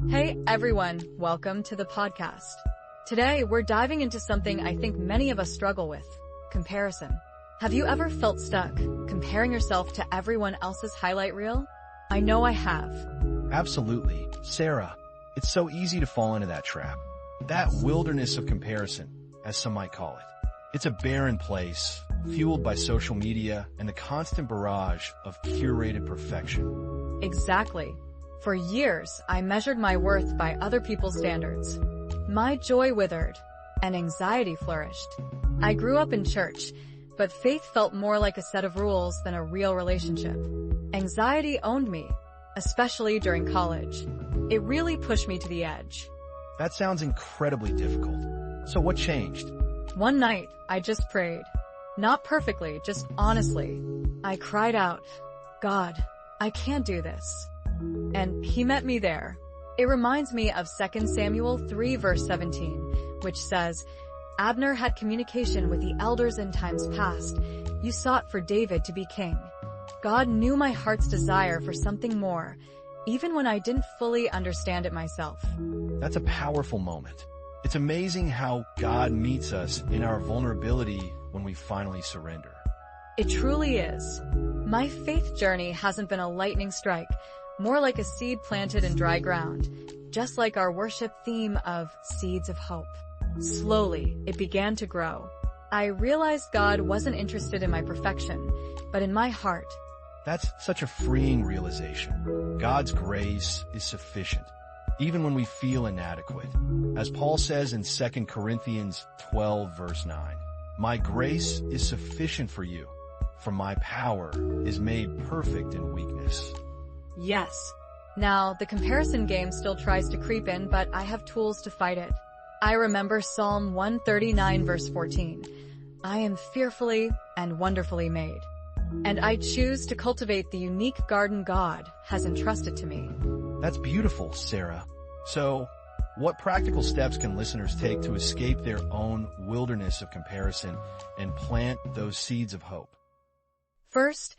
Hey everyone, welcome to the podcast. Today we're diving into something I think many of us struggle with, comparison. Have you ever felt stuck, comparing yourself to everyone else's highlight reel? I know I have. Absolutely. Sarah, it's so easy to fall into that trap. That wilderness of comparison, as some might call it. It's a barren place, fueled by social media and the constant barrage of curated perfection. Exactly. For years, I measured my worth by other people's standards. My joy withered, and anxiety flourished. I grew up in church, but faith felt more like a set of rules than a real relationship. Anxiety owned me, especially during college. It really pushed me to the edge. That sounds incredibly difficult. So what changed? One night, I just prayed. Not perfectly, just honestly. I cried out, "God, I can't do this." And he met me there. It reminds me of 2 Samuel 3 verse 17, which says, "Abner had communication with the elders in times past. You sought for David to be king." God knew my heart's desire for something more, even when I didn't fully understand it myself. That's a powerful moment. It's amazing how God meets us in our vulnerability when we finally surrender. It truly is. My faith journey hasn't been a lightning strike, more like a seed planted in dry ground, just like our worship theme of seeds of hope. Slowly, it began to grow. I realized God wasn't interested in my perfection, but in my heart. That's such a freeing realization. God's grace is sufficient, even when we feel inadequate. As Paul says in 2 Corinthians 12 verse 9, "My grace is sufficient for you, for my power is made perfect in weakness." Yes. Now, the comparison game still tries to creep in, but I have tools to fight it. I remember Psalm 139 verse 14. "I am fearfully and wonderfully made." And I choose to cultivate the unique garden God has entrusted to me. That's beautiful, Sarah. So, what practical steps can listeners take to escape their own wilderness of comparison and plant those seeds of hope? First,